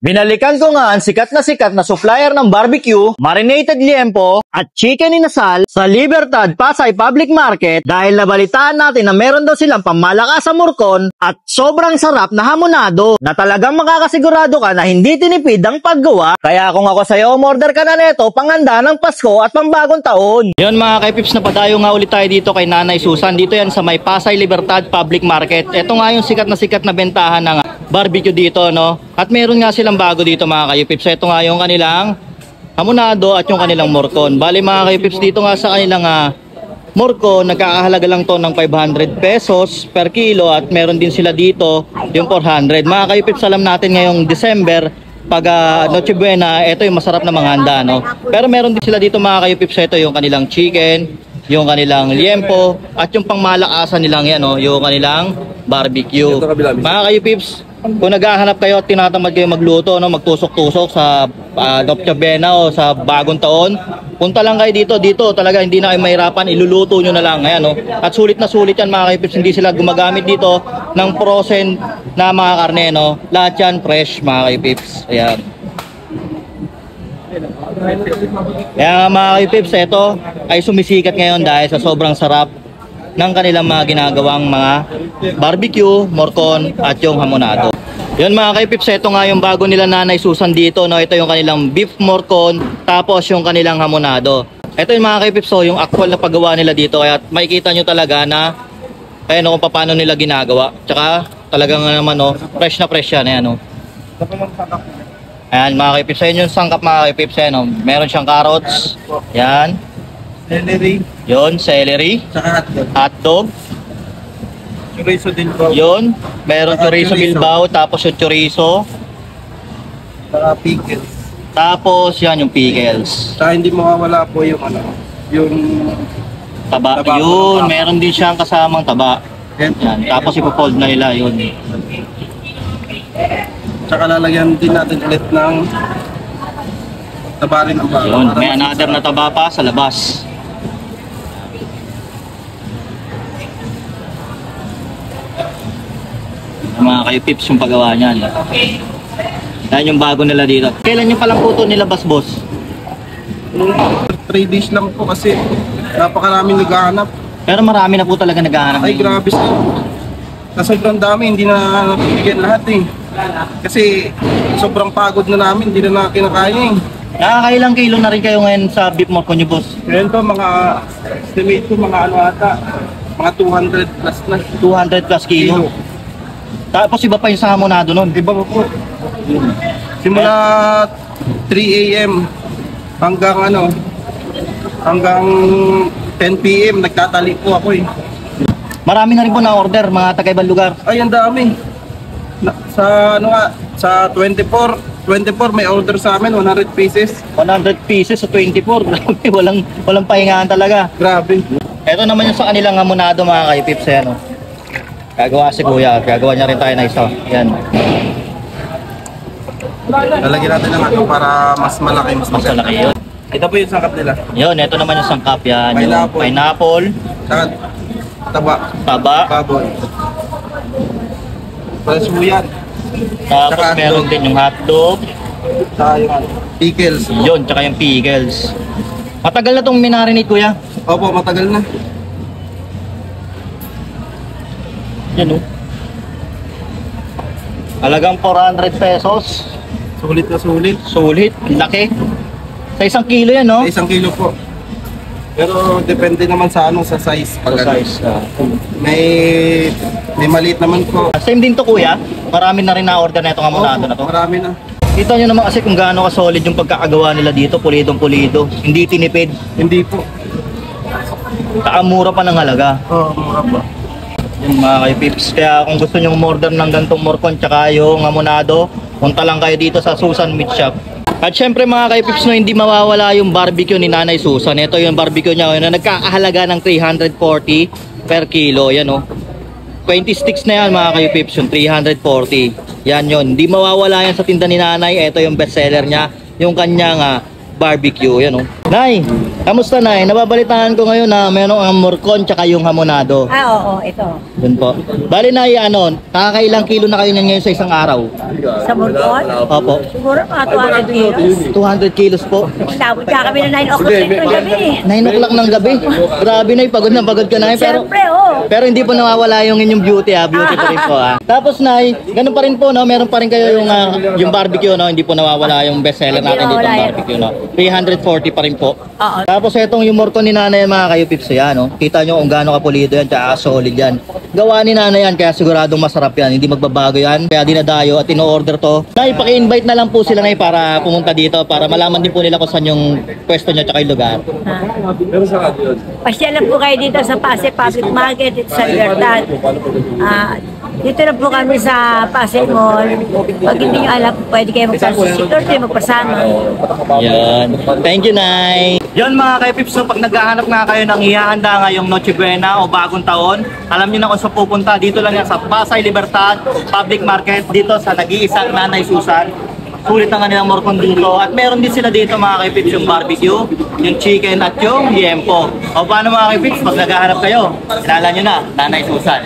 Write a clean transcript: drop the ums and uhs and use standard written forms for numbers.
Binalikan ko nga ang sikat na supplier ng barbecue, marinated liempo, at chicken inasal sa Libertad, Pasay Public Market dahil nabalitaan natin na meron daw silang pamalakas sa murkon at sobrang sarap na hamonado na talagang makakasigurado ka na hindi tinipid ang paggawa. Kaya kung ako sa'yo, umorder ka na neto panganda ng Pasko at pambagong taon. Yun mga kaipips, napadayo nga ulit tayo dito kay Nanay Susan. Dito yan sa may Pasay Libertad Public Market. Ito nga yung sikat na bentahan ng barbecue dito, no? At meron nga silang bago dito mga kayupips. Ito nga yung kanilang hamonado at yung kanilang morcon. Bali mga kayupips, dito nga sa kanilang morcon, nagkakahalaga lang to ng 500 pesos per kilo. At meron din sila dito yung 400. Mga kayupips, alam natin ngayong December, pag Noche Buena, ito yung masarap na mga handa, no? Pero meron din sila dito mga kayupips. Ito yung kanilang chicken, yung kanilang liempo, at yung pangmalakasan nilang yan, no? Yung kanilang barbecue. Mga kayupips, kung naghahanap kayo at tinatamad kayo magluto, no, magtusok-tusok sa Noche Buena o sa bagong taon, punta lang kayo dito talaga hindi na kayo mahirapan, iluluto nyo na lang. Ayan, no? At sulit na sulit yan mga kaipips, hindi sila gumagamit dito ng frozen na mga karne, no? Lahat yan fresh mga kaipips. Ayan. Kaya mga kaipips, ito ay sumisikat ngayon dahil sa sobrang sarap ng kanilang mga ginagawang mga barbecue, morcon at yung hamonado. Yun mga kaipips, ito nga yung bago nila Nanay Susan dito, no? Ito yung kanilang beef morcon, tapos yung kanilang hamonado. Ito yung mga kaipips, so yung actual na paggawa nila dito, kaya makikita nyo talaga na ayan, no, kung paano nila ginagawa. Tsaka talagang naman, no, fresh na fresh yan. Ayan, no. Ayan mga kaipips, ayun yung sangkap mga kaipips, ayan, no. Meron siyang carrots, yan, celery, yun, celery, hotdog, chorizo din po. Yun, meron chorizo bilbao, tapos yung chorizo, pickles. Tapos yan yung pickles. Saka hindi mawawala po yung ano, yung taba. Yun, meron din siyang kasamang taba. Yan, tapos ipo-fold na nila yun. Saka lalagyan din natin ulit ng taba rin ang bago. Yun, may another na taba pa sa labas. Mga kayupips yung paggawa niyan. Yan yung bago nila dito. Kailan yung palang puto nila boss? 3 days lang po kasi napakaraming naghahanap. Pero marami na po talaga naghahanap. Ay grabe sir. Sa sobrang dami, hindi na napibigyan lahat eh. Kasi sobrang pagod na namin, hindi na kinakaya eh. Nakakailang kilo na rin kayo ngayon sa beef morcon nyo boss? Ngayon po mga estimate ko mga ano ata, mga 200 plus na. 200 plus kilo. Tapos iba pa yung sa hamonado nun. Iba pa po. Simula 3 AM hanggang ano, hanggang 10 PM nagtatali po ako eh. Marami na rin po na order mga taga-ibang lugar. Ay, ang dami. Sa ano nga, sa 24 may order sa amin, 100 pieces. 100 pieces sa 24. Grabe, walang pahingahan talaga. Grabe. Ito naman yung sa kanilang hamonado mga kaipips, yan, no? Gagawa si Kuya, gagawa niya rin tayo na isa. Yan. Lalagyan natin ng ano para mas malaki, mas malaki yun. Ito po yung sangkap nila. Yun, ito naman yung sangkap yan. Pineapple. Yung pineapple. Saka taba. Baboy. Palasuyan. Tapos Saka meron hotdog. din yung hotdog. Saka yung ano, pickles. Yun, tsaka yung pickles. Matagal na itong minarinate Kuya. Opo, matagal na. Yan, o. Halagang 400 pesos. Sulit na sulit. Sulit, laki. Sa 1 kilo yan, no? 1 kilo po. Pero depende naman sa ano, sa size. Sa size. May maliit naman po. Same din to Kuya. Marami na rin na-order na itong hamonado na to. Marami na. Kita nyo naman kasi kung gaano ka-solid yung pagkakagawa nila dito. Pulidong-pulido. Hindi tinipid. Hindi po. Saka mura pa ng halaga. Oo, mura pa. Yung mga kaipips. Kaya kung gusto nyo umorder ng gantong morcon tsaka yung hamonado, punta lang kayo dito sa Susan Meat Shop. At syempre mga kaipips, no, hindi mawawala yung barbecue ni Nanay Susan. Ito yung barbecue niya ngayon na nagkakahalaga ng 340 per kilo. Yan, o. 20 sticks na yan mga kaipips, yung 340. Yan yun. Hindi mawawala yan sa tinda ni Nanay. Ito yung bestseller niya, yung kanyang barbecue. Yan, o. Nay, kamusta Nay? Nababalitaan ko ngayon na meron ang morcon tsaka yung hamonado. Oo, ito. Yun po. Bali Nay, nakakailang kilo na kayo niyan ngayon sa isang araw? Sa Morcon? Opo. Siguro mga 200 kilos. 200 kilos po. Labot ka kami na 9 o'clock ng gabi. 9 o'clock ng gabi. Grabe Nay, pagod na pagod ka Nay. Siyempre, oo. Pero hindi po nawawala yung inyong beauty beauty pa rin po Tapos Nay, ganun pa rin po no, meron pa rin kayo yung barbecue no, hindi po nawawala yung best seller natin dito ang barbecue no. 340 pa rin po. Oo. Tapos etong yung morcon ni Nanay mga kayo pips yan no. Kita nyo kung gaano kapulido yan, tsaka solid yan. Gawa ni Nanay yan kaya siguradong masarap yan, hindi magbabago yan. Kaya dinadayo at ino-order to. Nay, paki-invite na lang po sila Nay para pumunta dito para malaman din po nila kung saan yung pwesto nyo tsaka yung lugar. Pasyalan po kayo dito sa Pasay Public Market dito sa Libertad. Dito na po kami sa Pasay Mall. Pag hindi nyo alam, pwede kayo magpasisecurity, magpasama. Yan. Thank you, Nay. Yan mga kaipips, so pag naghahanap nga kayo ng ihahanda ngayong Noche Buena o bagong taon, alam niyo na kung saan pupunta. Dito lang yan sa Pasay Libertad Public Market, dito sa nag-iisang Nanay Susan. Sulit ang kanilang morcon dito. At meron din sila dito mga kaipips yung barbecue, yung chicken at yung liempo. O paano mga kaipips, pag naghahanap kayo, kilala nyo na, Nanay Susan.